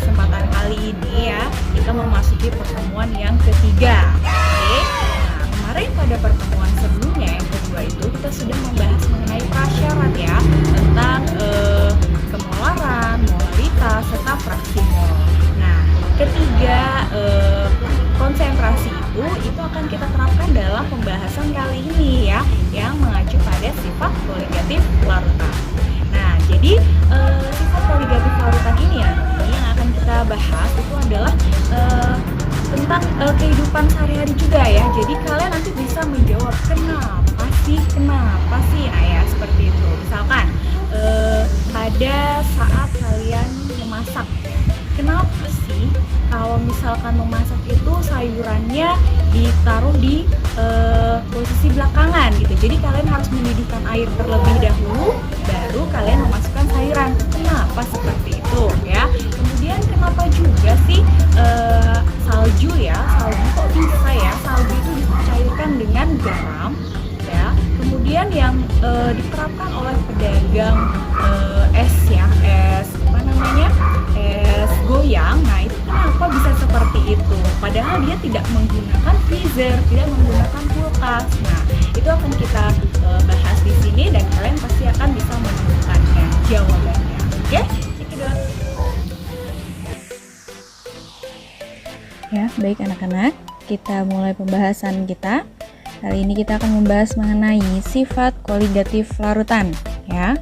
kesempatan kali ini ya, kita memasuki pertemuan yang ketiga. Oke. Nah, kemarin pada pertemuan sebelumnya yang kedua itu kita sudah membahas mengenai prasyarat ya, tentang kemolaran, molaritas, serta fraksi mol. Nah, ketiga konsentrasi itu akan kita terapkan dalam pembahasan kali ini ya, yang mengacu pada sifat koligatif larutan. Nah, jadi sifat koligatif larutan ini ya, yang akan kita bahas itu adalah tentang kehidupan sehari-hari juga ya. Jadi kalian nanti bisa menjawab kenapa sih ayah seperti itu. Misalkan pada saat kalian memasak, kenapa sih kalau misalkan memasak itu sayurannya ditaruh di posisi belakangan gitu. Jadi kalian harus mendidihkan air terlebih dahulu, baru kalian memasukkan sayuran. Kenapa seperti itu ya? Kemudian kenapa juga sih salju kok bisa ya salju itu dicairkan dengan garam ya? Kemudian yang diterapkan oleh pedagang es goyang. Nah, itu kenapa bisa seperti itu? Padahal dia tidak menggunakan freezer, tidak menggunakan kulkas. Nah, itu akan kita bahas di sini dan kalian pasti akan bisa menemukannya jawabannya. Oke? Cekidot. Ya, baik anak-anak, kita mulai pembahasan kita. Kali ini kita akan membahas mengenai sifat koligatif larutan ya.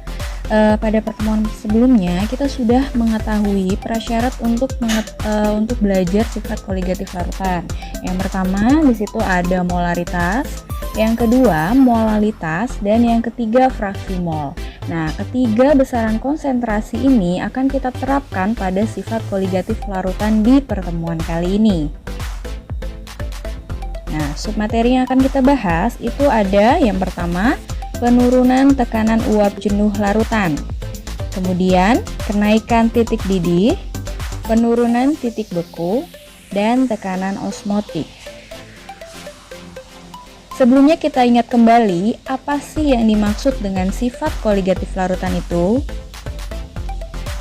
Pada pertemuan sebelumnya kita sudah mengetahui prasyarat untuk belajar sifat koligatif larutan. Yang pertama di situ ada molaritas, yang kedua molalitas, dan yang ketiga fraksi mol. Nah, ketiga besaran konsentrasi ini akan kita terapkan pada sifat koligatif larutan di pertemuan kali ini. Nah, submateri yang akan kita bahas itu ada yang pertama penurunan tekanan uap jenuh larutan, kemudian kenaikan titik didih, penurunan titik beku, dan tekanan osmotik. Sebelumnya kita ingat kembali apa sih yang dimaksud dengan sifat koligatif larutan itu?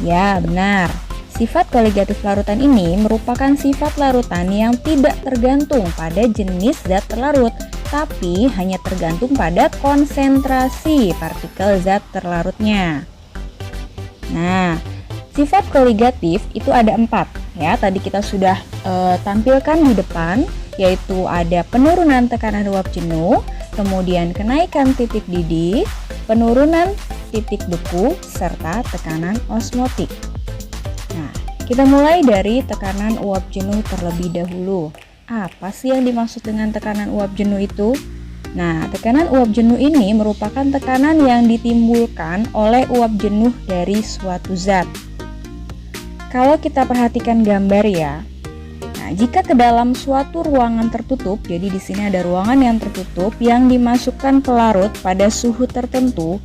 Ya, benar. Sifat koligatif larutan ini merupakan sifat larutan yang tidak tergantung pada jenis zat terlarut, tapi hanya tergantung pada konsentrasi partikel zat terlarutnya. Nah, sifat koligatif itu ada 4 ya. Tadi kita sudah tampilkan di depan, yaitu ada penurunan tekanan uap jenuh, kemudian kenaikan titik didih, penurunan titik beku, serta tekanan osmotik. Nah, kita mulai dari tekanan uap jenuh terlebih dahulu. Apa sih yang dimaksud dengan tekanan uap jenuh itu? Nah, tekanan uap jenuh ini merupakan tekanan yang ditimbulkan oleh uap jenuh dari suatu zat. Kalau kita perhatikan gambar ya. Nah, jika ke dalam suatu ruangan tertutup, jadi di sini ada ruangan yang tertutup yang dimasukkan pelarut pada suhu tertentu,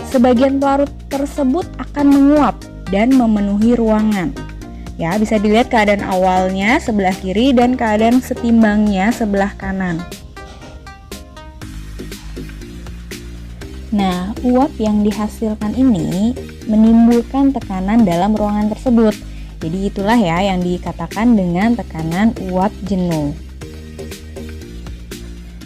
sebagian pelarut tersebut akan menguap dan memenuhi ruangan. Ya, bisa dilihat keadaan awalnya sebelah kiri dan keadaan setimbangnya sebelah kanan. Nah, uap yang dihasilkan ini menimbulkan tekanan dalam ruangan tersebut. Jadi itulah ya yang dikatakan dengan tekanan uap jenuh.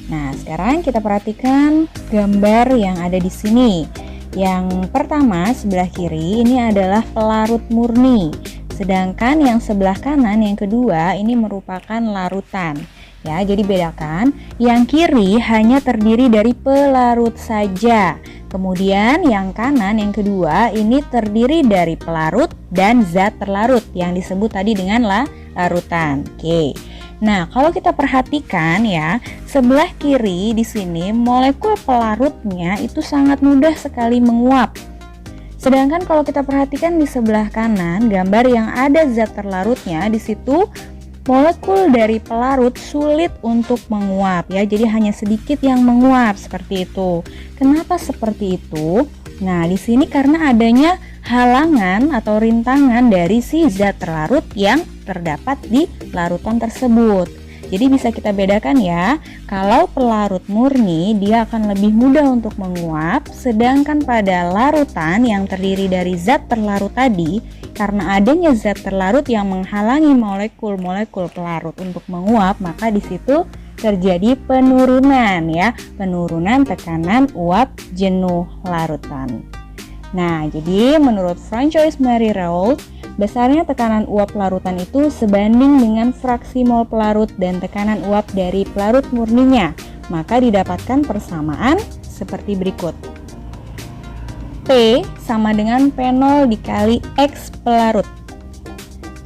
Nah, sekarang kita perhatikan gambar yang ada di sini. Yang pertama sebelah kiri ini adalah pelarut murni. Sedangkan yang sebelah kanan yang kedua ini merupakan larutan. Ya, jadi bedakan, yang kiri hanya terdiri dari pelarut saja. Kemudian yang kanan yang kedua ini terdiri dari pelarut dan zat terlarut yang disebut tadi dengan larutan. Oke. Nah, kalau kita perhatikan ya, sebelah kiri di sini molekul pelarutnya itu sangat mudah sekali menguap. Sedangkan kalau kita perhatikan di sebelah kanan, gambar yang ada zat terlarutnya di situ, molekul dari pelarut sulit untuk menguap ya. Jadi hanya sedikit yang menguap seperti itu. Kenapa seperti itu? Nah, di sini karena adanya halangan atau rintangan dari si zat terlarut yang terdapat di larutan tersebut. Jadi bisa kita bedakan ya, kalau pelarut murni dia akan lebih mudah untuk menguap, sedangkan pada larutan yang terdiri dari zat terlarut tadi, karena adanya zat terlarut yang menghalangi molekul-molekul pelarut untuk menguap, maka di situ terjadi penurunan ya, penurunan tekanan uap jenuh larutan. Nah, jadi menurut Francois-Marie Raoult, besarnya tekanan uap larutan itu sebanding dengan fraksi mol pelarut dan tekanan uap dari pelarut murninya. Maka didapatkan persamaan seperti berikut. P sama dengan P0 dikali X pelarut,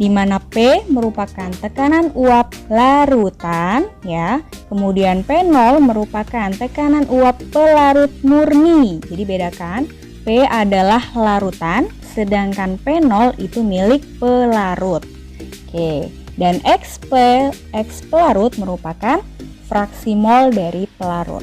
di mana P merupakan tekanan uap larutan ya. Kemudian P0 merupakan tekanan uap pelarut murni. Jadi bedakan, P adalah larutan, sedangkan P0 itu milik pelarut. Oke, dan X pelarut merupakan fraksi mol dari pelarut.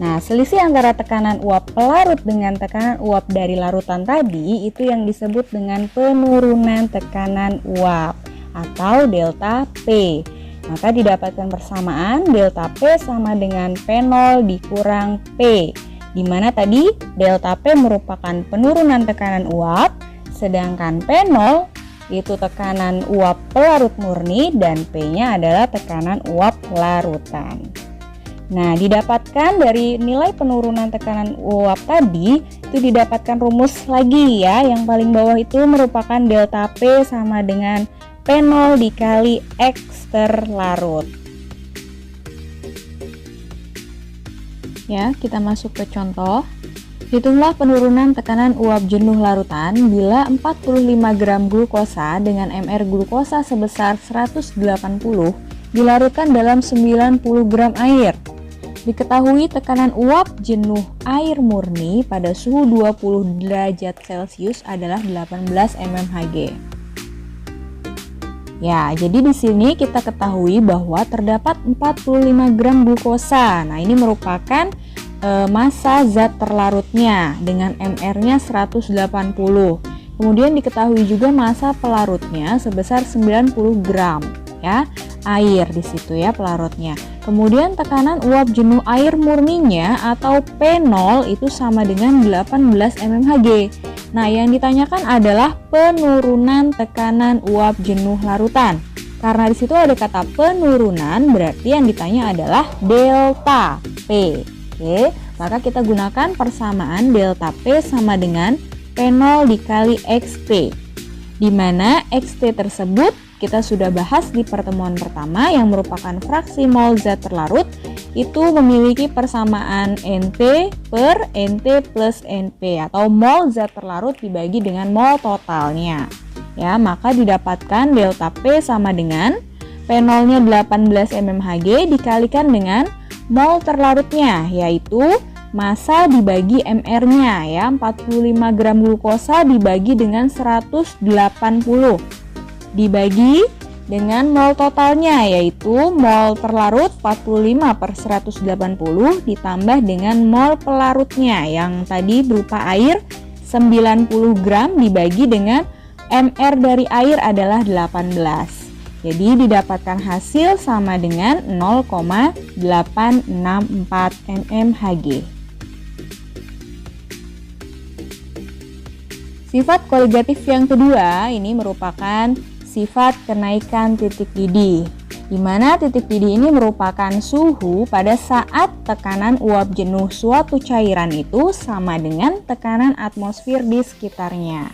Nah, selisih antara tekanan uap pelarut dengan tekanan uap dari larutan tadi itu yang disebut dengan penurunan tekanan uap atau delta P. Maka didapatkan persamaan delta P sama dengan P0 dikurang P, di mana tadi delta P merupakan penurunan tekanan uap, sedangkan P0 itu tekanan uap pelarut murni dan P-nya adalah tekanan uap larutan. Nah, didapatkan dari nilai penurunan tekanan uap tadi, itu didapatkan rumus lagi ya, yang paling bawah itu merupakan delta P sama dengan P0 dikali X terlarut. Ya, kita masuk ke contoh. Hitunglah penurunan tekanan uap jenuh larutan bila 45 gram glukosa dengan mR glukosa sebesar 180 dilarutkan dalam 90 gram air. Diketahui tekanan uap jenuh air murni pada suhu 20 derajat Celcius adalah 18 mmHg. Ya, jadi di sini kita ketahui bahwa terdapat 45 gram glukosa. Nah, ini merupakan massa zat terlarutnya dengan mR-nya 180. Kemudian diketahui juga massa pelarutnya sebesar 90 gram ya, air di situ ya pelarutnya. Kemudian tekanan uap jenuh air murninya atau P0 itu sama dengan 18 mmHg. Nah, yang ditanyakan adalah penurunan tekanan uap jenuh larutan. Karena di situ ada kata penurunan, berarti yang ditanya adalah delta P. Oke, maka kita gunakan persamaan delta P sama dengan P0 dikali XT, di mana XT tersebut kita sudah bahas di pertemuan pertama yang merupakan fraksi mol zat terlarut, itu memiliki persamaan NT per NT plus NP atau mol zat terlarut dibagi dengan mol totalnya. Ya, maka didapatkan delta P sama dengan P0-nya 18 mmHg dikalikan dengan mol terlarutnya, yaitu massa dibagi mR-nya ya, 45 gram glukosa dibagi dengan 180 dibagi dengan mol totalnya, yaitu mol terlarut 45 per 180 ditambah dengan mol pelarutnya yang tadi berupa air 90 gram dibagi dengan mR dari air adalah 18. Jadi didapatkan hasil sama dengan 0,864 mmHg. Sifat koligatif yang kedua ini merupakan sifat kenaikan titik didih, di mana titik didih ini merupakan suhu pada saat tekanan uap jenuh suatu cairan itu sama dengan tekanan atmosfer di sekitarnya.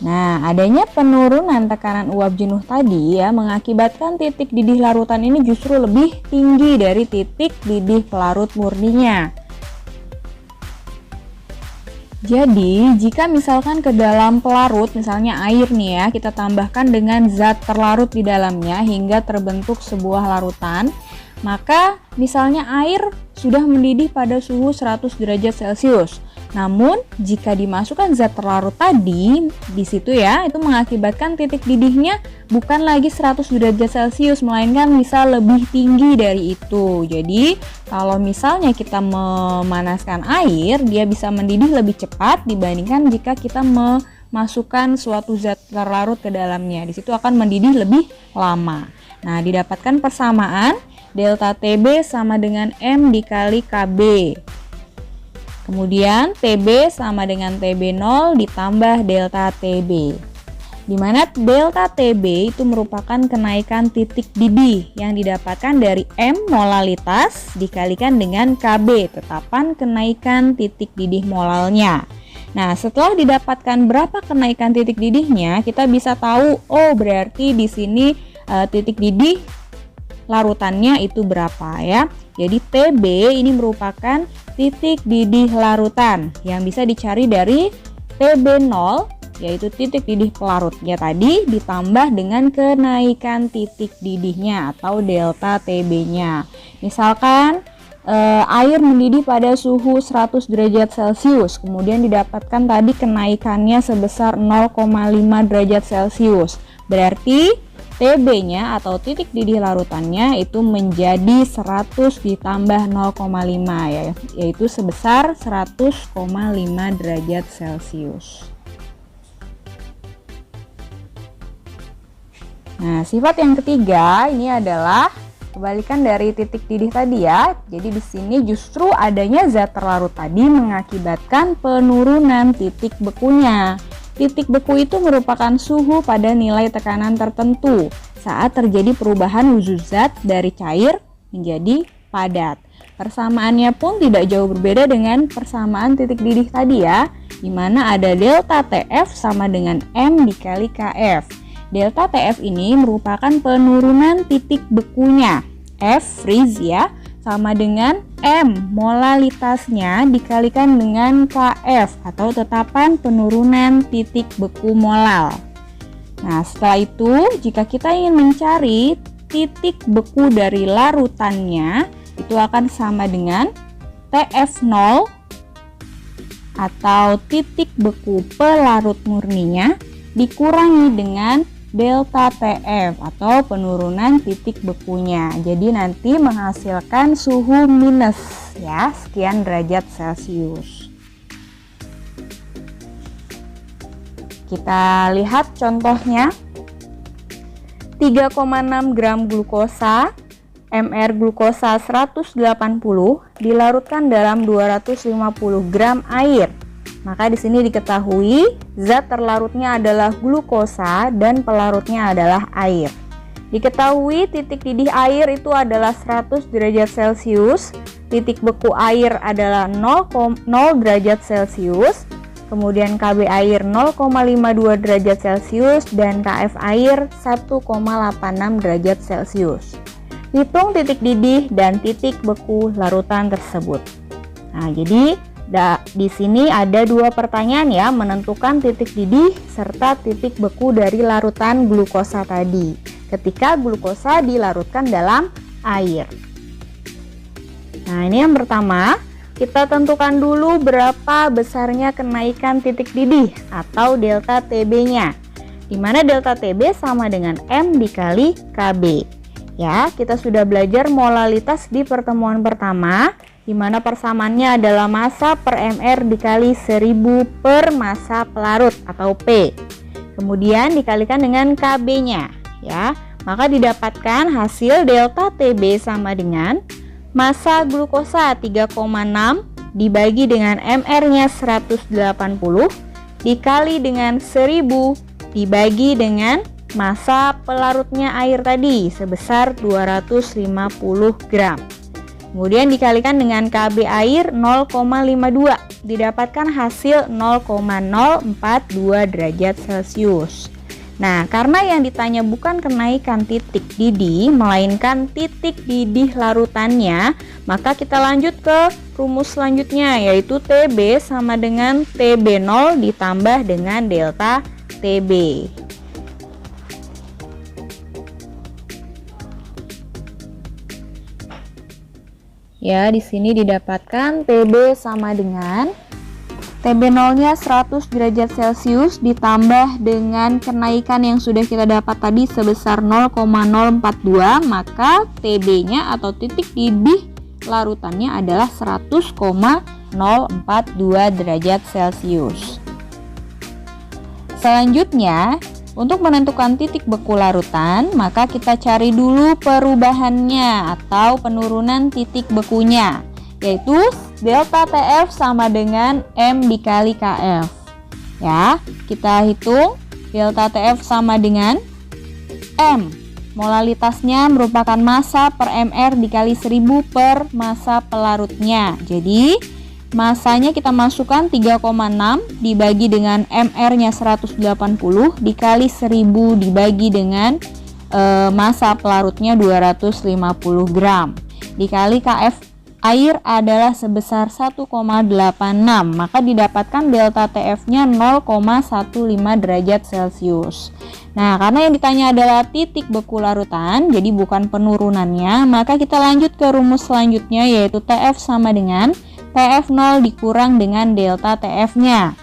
Nah, adanya penurunan tekanan uap jenuh tadi ya mengakibatkan titik didih larutan ini justru lebih tinggi dari titik didih pelarut murninya. Jadi, jika misalkan ke dalam pelarut, misalnya air nih ya, kita tambahkan dengan zat terlarut di dalamnya hingga terbentuk sebuah larutan, maka misalnya air sudah mendidih pada suhu 100 derajat Celcius. Namun, jika dimasukkan zat terlarut tadi di situ ya, itu mengakibatkan titik didihnya bukan lagi 100 derajat Celcius, melainkan bisa lebih tinggi dari itu. Jadi, kalau misalnya kita memanaskan air, dia bisa mendidih lebih cepat dibandingkan jika kita masukkan suatu zat terlarut ke dalamnya. Di situ akan mendidih lebih lama. Nah, didapatkan persamaan delta TB sama dengan M dikali KB. Kemudian TB sama dengan TB0 ditambah delta TB. Di mana delta TB itu merupakan kenaikan titik didih yang didapatkan dari M molalitas dikalikan dengan KB, tetapan kenaikan titik didih molalnya. Nah, setelah didapatkan berapa kenaikan titik didihnya, kita bisa tahu, oh berarti di sini titik didih larutannya itu berapa ya. Jadi TB ini merupakan titik didih larutan yang bisa dicari dari TB0, yaitu titik didih pelarutnya tadi ditambah dengan kenaikan titik didihnya atau delta TB-nya. Misalkan air mendidih pada suhu 100 derajat Celcius, kemudian didapatkan tadi kenaikannya sebesar 0,5 derajat Celcius. Berarti TB-nya atau titik didih larutannya itu menjadi 100 ditambah 0,5 ya, yaitu sebesar 100,5 derajat Celcius. Nah, sifat yang ketiga ini adalah kebalikan dari titik didih tadi ya. Jadi di sini justru adanya zat terlarut tadi mengakibatkan penurunan titik bekunya. Titik beku itu merupakan suhu pada nilai tekanan tertentu saat terjadi perubahan wujud zat dari cair menjadi padat. Persamaannya pun tidak jauh berbeda dengan persamaan titik didih tadi ya, di mana ada delta TF sama dengan M dikali KF. Delta TF ini merupakan penurunan titik bekunya. F freeze ya, sama dengan M molalitasnya dikalikan dengan KF atau tetapan penurunan titik beku molal. Nah, setelah itu jika kita ingin mencari titik beku dari larutannya, itu akan sama dengan TF0 atau titik beku pelarut murninya dikurangi dengan delta TF atau penurunan titik bekunya. Jadi nanti menghasilkan suhu minus ya, sekian derajat Celcius. Kita lihat contohnya. 3,6 gram glukosa, mR glukosa 180 dilarutkan dalam 250 gram air. Maka di sini diketahui zat terlarutnya adalah glukosa dan pelarutnya adalah air. Diketahui titik didih air itu adalah 100 derajat Celcius, titik beku air adalah 0 derajat Celcius, kemudian KB air 0,52 derajat Celcius dan KF air 1,86 derajat Celcius. Hitung titik didih dan titik beku larutan tersebut. Nah, jadi di sini ada dua pertanyaan ya, menentukan titik didih serta titik beku dari larutan glukosa tadi ketika glukosa dilarutkan dalam air. Nah, ini yang pertama, kita tentukan dulu berapa besarnya kenaikan titik didih atau delta TB-nya, di mana delta TB sama dengan M dikali KB. Ya, kita sudah belajar molalitas di pertemuan pertama, di mana persamaannya adalah massa per mR dikali 1000 per massa pelarut atau P. Kemudian dikalikan dengan KB-nya ya. Maka didapatkan hasil delta TB sama dengan massa glukosa 3,6 dibagi dengan mR-nya 180 dikali dengan 1000 dibagi dengan massa pelarutnya air tadi sebesar 250 gram. Kemudian dikalikan dengan KB air 0,52, didapatkan hasil 0,042 derajat Celcius. Nah, karena yang ditanya bukan kenaikan titik didih, melainkan titik didih larutannya, maka kita lanjut ke rumus selanjutnya, yaitu TB sama dengan TB0 ditambah dengan delta TB. Ya, di sini didapatkan TB sama dengan TB0-nya 100 derajat Celcius ditambah dengan kenaikan yang sudah kita dapat tadi sebesar 0,042, maka TB-nya atau titik didih larutannya adalah 100,042 derajat Celcius. Selanjutnya, untuk menentukan titik beku larutan, maka kita cari dulu perubahannya atau penurunan titik bekunya, yaitu delta TF sama dengan M dikali KF. Ya, kita hitung delta TF sama dengan M. Molalitasnya merupakan massa per mR dikali 1000 per massa pelarutnya. Jadi, masanya kita masukkan 3,6 dibagi dengan mR-nya 180 dikali 1000 dibagi dengan massa pelarutnya 250 gram. Dikali KF air adalah sebesar 1,86, maka didapatkan delta TF-nya 0,15 derajat Celcius. Nah, karena yang ditanya adalah titik beku larutan, jadi bukan penurunannya, maka kita lanjut ke rumus selanjutnya, yaitu TF sama dengan TF0 dikurang dengan delta TF-nya.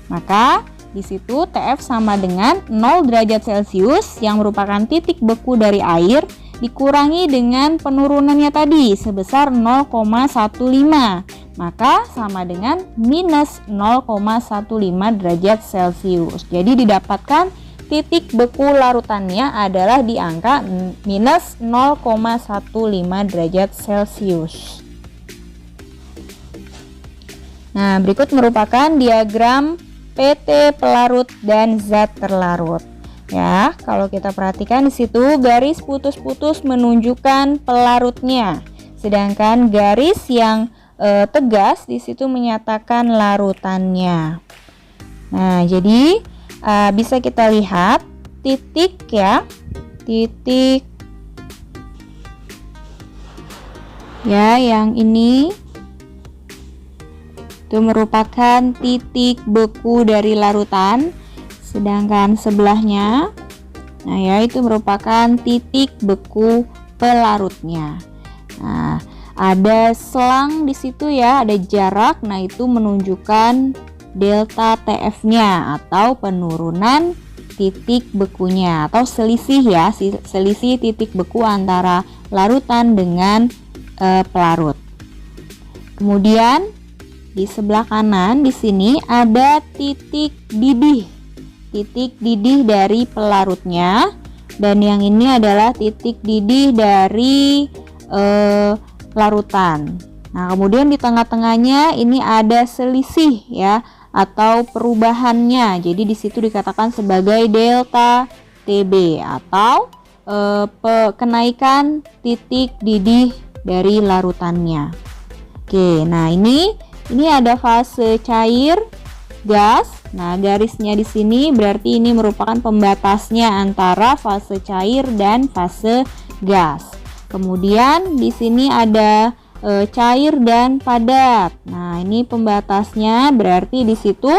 Maka di situ TF sama dengan 0 derajat Celcius yang merupakan titik beku dari air dikurangi dengan penurunannya tadi sebesar 0,15, maka sama dengan minus 0,15 derajat Celcius. Jadi didapatkan titik beku larutannya adalah di angka minus 0,15 derajat Celcius. Nah, berikut merupakan diagram PT pelarut dan zat terlarut. Ya, kalau kita perhatikan di situ garis putus-putus menunjukkan pelarutnya, sedangkan garis yang tegas di situ menyatakan larutannya. Nah, jadi bisa kita lihat titik ya, titik ya yang ini itu merupakan titik beku dari larutan. Sedangkan sebelahnya, nah ya itu merupakan titik beku pelarutnya. Nah, ada selang di situ ya, ada jarak. Nah, itu menunjukkan delta TF-nya atau penurunan titik bekunya atau selisih ya, selisih titik beku antara larutan dengan pelarut. Kemudian di sebelah kanan di sini ada titik didih. Titik didih dari pelarutnya, dan yang ini adalah titik didih dari larutan. Nah, kemudian di tengah-tengahnya ini ada selisih ya atau perubahannya. Jadi di situ dikatakan sebagai delta TB atau kenaikan titik didih dari larutannya. Oke, nah ini ada fase cair, gas. Nah, garisnya di sini berarti ini merupakan pembatasnya antara fase cair dan fase gas. Kemudian di sini ada cair dan padat. Nah, ini pembatasnya berarti di situ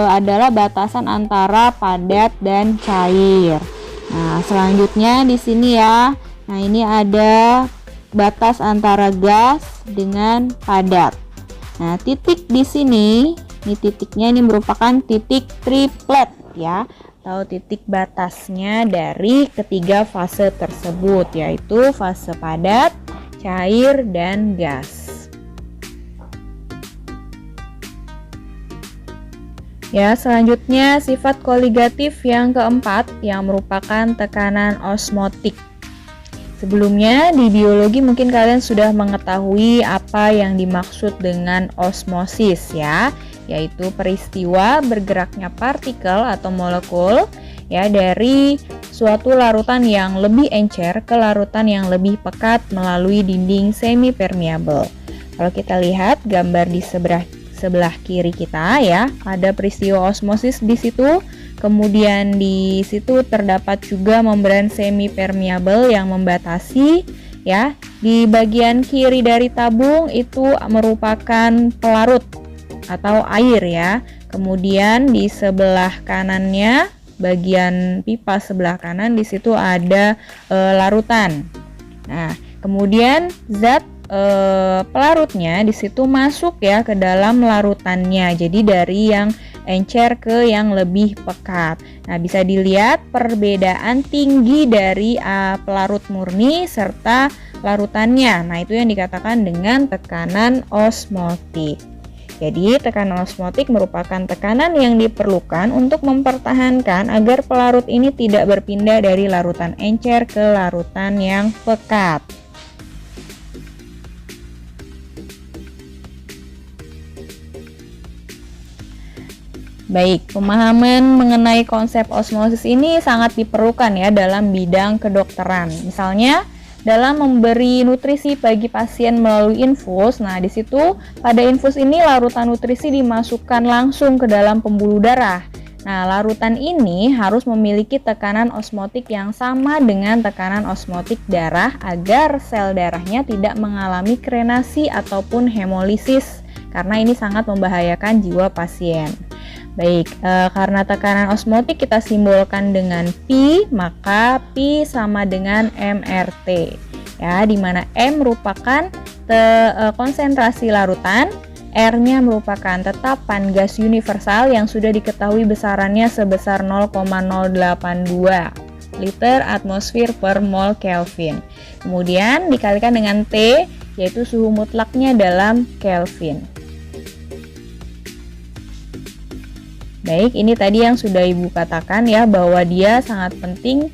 adalah batasan antara padat dan cair. Nah, selanjutnya di sini ya. Nah, ini ada batas antara gas dengan padat. Nah, titik di sini, ini titiknya ini merupakan titik triplet ya, atau titik batasnya dari ketiga fase tersebut, yaitu fase padat, cair, dan gas. Ya, selanjutnya sifat koligatif yang keempat yang merupakan tekanan osmotik. Sebelumnya di biologi mungkin kalian sudah mengetahui apa yang dimaksud dengan osmosis ya, yaitu peristiwa bergeraknya partikel atau molekul ya dari suatu larutan yang lebih encer ke larutan yang lebih pekat melalui dinding semi permeable. Kalau kita lihat gambar di sebelah kiri kita ya, ada peristiwa osmosis di situ. Kemudian di situ terdapat juga membran semi permeable yang membatasi ya. Di bagian kiri dari tabung itu merupakan pelarut atau air ya. Kemudian di sebelah kanannya, bagian pipa sebelah kanan di situ ada larutan. Nah, kemudian zat pelarutnya di situ masuk ya ke dalam larutannya. Jadi dari yang encer ke yang lebih pekat. Nah, bisa dilihat perbedaan tinggi dari pelarut murni serta larutannya. Nah, itu yang dikatakan dengan tekanan osmotik. Jadi, tekanan osmotik merupakan tekanan yang diperlukan untuk mempertahankan agar pelarut ini tidak berpindah dari larutan encer ke larutan yang pekat. Baik, pemahaman mengenai konsep osmosis ini sangat diperlukan ya dalam bidang kedokteran. Misalnya, dalam memberi nutrisi bagi pasien melalui infus. Nah, di situ pada infus ini larutan nutrisi dimasukkan langsung ke dalam pembuluh darah. Nah, larutan ini harus memiliki tekanan osmotik yang sama dengan tekanan osmotik darah agar sel darahnya tidak mengalami krenasi ataupun hemolisis karena ini sangat membahayakan jiwa pasien. Baik, karena tekanan osmotik kita simbolkan dengan P, maka P sama dengan MRT. Ya, di mana M merupakan konsentrasi larutan, R-nya merupakan tetapan gas universal yang sudah diketahui besarannya sebesar 0,082 liter atmosfer per mol Kelvin. Kemudian dikalikan dengan T, yaitu suhu mutlaknya dalam Kelvin. Baik, ini tadi yang sudah Ibu katakan ya, bahwa dia sangat penting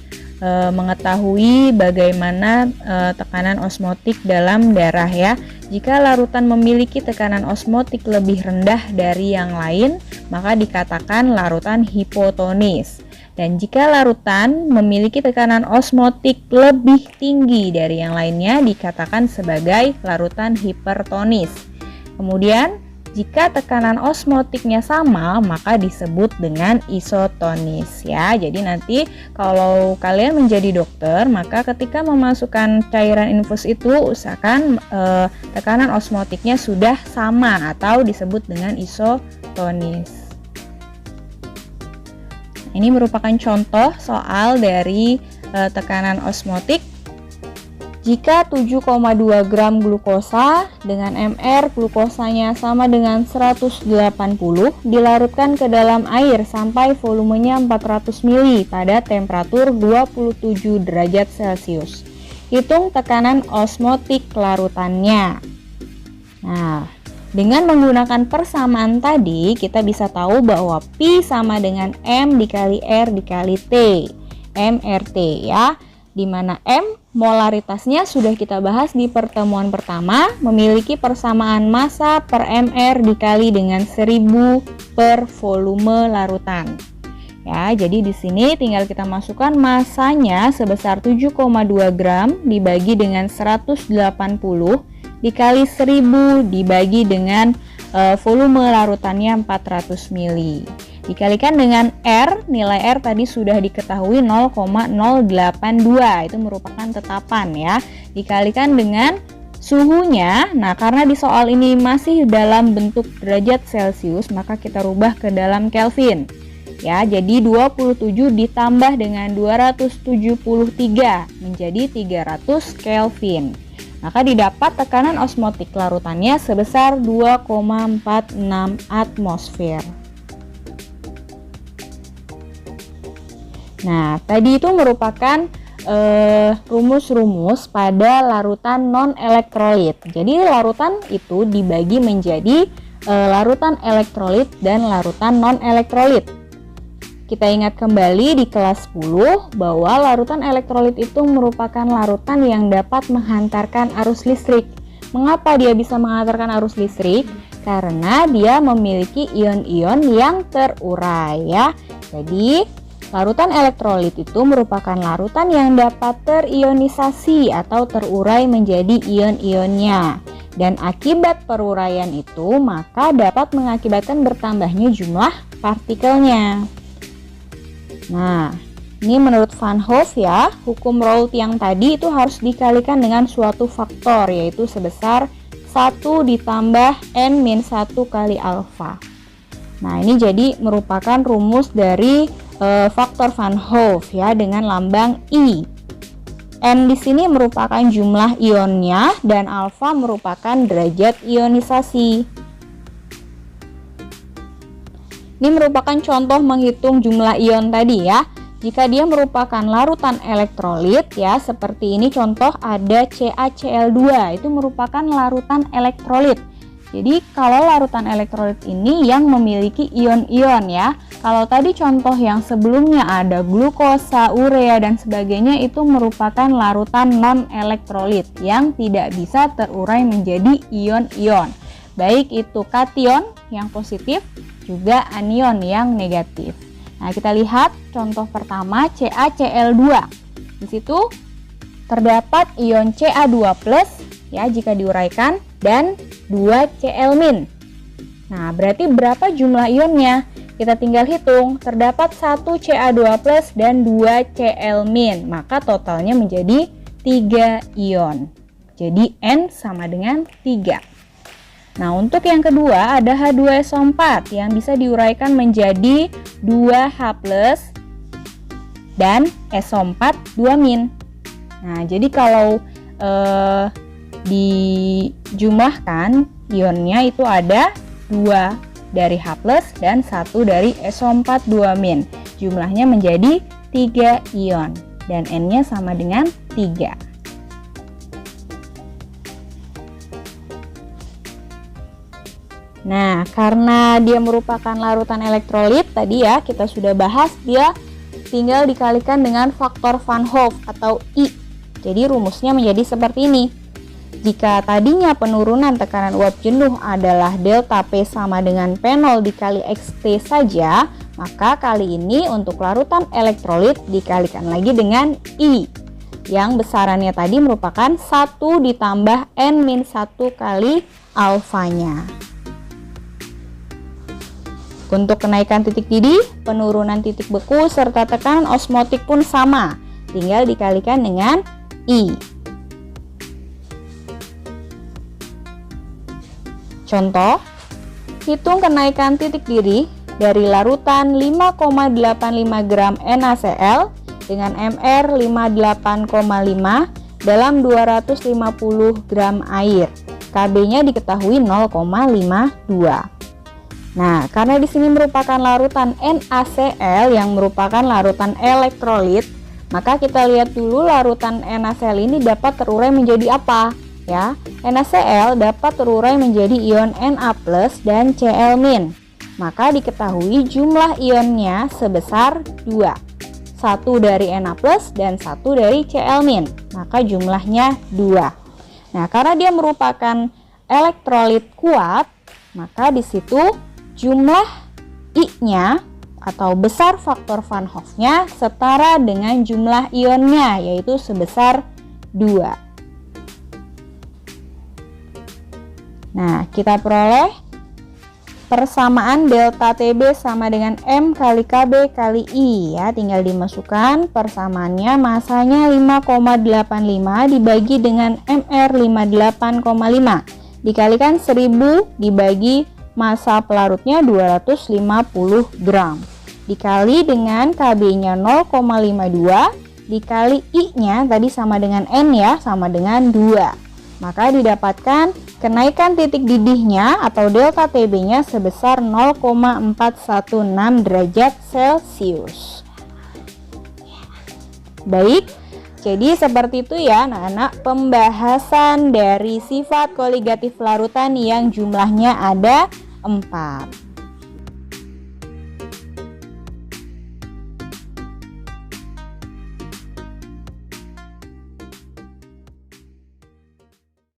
mengetahui bagaimana tekanan osmotik dalam darah ya. Jika larutan memiliki tekanan osmotik lebih rendah dari yang lain, maka dikatakan larutan hipotonis. Dan jika larutan memiliki tekanan osmotik lebih tinggi dari yang lainnya, dikatakan sebagai larutan hipertonis. Kemudian jika tekanan osmotiknya sama, maka disebut dengan isotonis ya. Jadi nanti kalau kalian menjadi dokter, maka ketika memasukkan cairan infus itu usahakan tekanan osmotiknya sudah sama atau disebut dengan isotonis. Ini merupakan contoh soal dari tekanan osmotik. Jika 7,2 gram glukosa dengan mR glukosanya sama dengan 180 dilarutkan ke dalam air sampai volumenya 400 ml pada temperatur 27 derajat Celcius. Hitung tekanan osmotik larutannya. Nah, dengan menggunakan persamaan tadi kita bisa tahu bahwa P sama dengan M dikali R dikali T, MRT ya. Di mana M molaritasnya sudah kita bahas di pertemuan pertama, memiliki persamaan massa per mR dikali dengan 1000 per volume larutan. Ya, jadi di sini tinggal kita masukkan massanya sebesar 7,2 gram dibagi dengan 180 dikali 1000 dibagi dengan volume larutannya 400 ml. Dikalikan dengan R, nilai R tadi sudah diketahui 0,082, itu merupakan tetapan ya. Dikalikan dengan suhunya, nah karena di soal ini masih dalam bentuk derajat Celcius, maka kita rubah ke dalam Kelvin. Ya, jadi 27 ditambah dengan 273 menjadi 300 Kelvin. Maka didapat tekanan osmotik larutannya sebesar 2,46 atmosfer. Nah, tadi itu merupakan rumus-rumus pada larutan non-elektrolit. Jadi larutan itu dibagi menjadi larutan elektrolit dan larutan non-elektrolit. Kita ingat kembali di kelas 10 bahwa larutan elektrolit itu merupakan larutan yang dapat menghantarkan arus listrik. Mengapa dia bisa menghantarkan arus listrik? Karena dia memiliki ion-ion yang terurai ya. Jadi larutan elektrolit itu merupakan larutan yang dapat terionisasi atau terurai menjadi ion-ionnya. Dan akibat peruraian itu maka dapat mengakibatkan bertambahnya jumlah partikelnya. Nah, ini menurut Van Hove ya, hukum Raoult yang tadi itu harus dikalikan dengan suatu faktor, yaitu sebesar 1 ditambah N-1 kali alfa. Nah, ini jadi merupakan rumus dari faktor Van Hove ya dengan lambang I. N di sini merupakan jumlah ionnya dan alfa merupakan derajat ionisasi. Ini merupakan contoh menghitung jumlah ion tadi ya. Jika dia merupakan larutan elektrolit ya, seperti ini contoh ada CaCl2, itu merupakan larutan elektrolit. Jadi kalau larutan elektrolit ini yang memiliki ion-ion ya. Kalau tadi contoh yang sebelumnya ada glukosa, urea dan sebagainya itu merupakan larutan non-elektrolit yang tidak bisa terurai menjadi ion-ion. Baik itu kation yang positif juga anion yang negatif. Nah, kita lihat contoh pertama CaCl2. Di situ terdapat ion Ca2+ ya jika diuraikan dan 2Cl-. Nah, berarti berapa jumlah ionnya? Kita tinggal hitung, terdapat 1 Ca2+ dan 2 Cl-. Maka totalnya menjadi 3 ion. Jadi N sama dengan 3. Nah, untuk yang kedua ada H2SO4 yang bisa diuraikan menjadi 2H+ dan SO4 2-. Nah, jadi kalau dijumlahkan ionnya itu ada 2 dari H+ dan 1 dari SO4 2-. Jumlahnya menjadi 3 ion dan N-nya sama dengan 3. Nah, karena dia merupakan larutan elektrolit tadi ya, kita sudah bahas, dia tinggal dikalikan dengan faktor Van Hoff atau I. Jadi rumusnya menjadi seperti ini. Jika tadinya penurunan tekanan uap jenuh adalah delta P sama dengan P0 dikali XT saja, maka kali ini untuk larutan elektrolit dikalikan lagi dengan I, yang besarannya tadi merupakan 1 ditambah N-1 kali alfanya. Untuk kenaikan titik didih, penurunan titik beku, serta tekanan osmotik pun sama, tinggal dikalikan dengan I. Contoh, hitung kenaikan titik didih dari larutan 5,85 gram NaCl dengan Mr 58,5 dalam 250 gram air. Kb-nya diketahui 0,52. Nah, karena di sini merupakan larutan NaCl yang merupakan larutan elektrolit, maka kita lihat dulu larutan NaCl ini dapat terurai menjadi apa? Ya, NaCl dapat terurai menjadi ion Na+ dan Cl-. Maka diketahui jumlah ionnya sebesar 2. 1 dari Na+ dan 1 dari Cl-. Maka jumlahnya 2. Nah, karena dia merupakan elektrolit kuat, maka di situ jumlah I-nya atau besar faktor Van Hoff-nya setara dengan jumlah ionnya, yaitu sebesar 2. Nah, kita peroleh persamaan delta TB sama dengan M kali KB kali I ya. Tinggal dimasukkan persamaannya, masanya 5,85 dibagi dengan Mr 58,5 dikalikan 1000 dibagi massa pelarutnya 250 gram dikali dengan KB-nya 0,52 dikali I-nya tadi sama dengan N ya, sama dengan 2. Maka didapatkan kenaikan titik didihnya atau delta TB-nya sebesar 0,416 derajat Celcius. Baik, jadi seperti itu ya anak-anak pembahasan dari sifat koligatif larutan yang jumlahnya ada 4.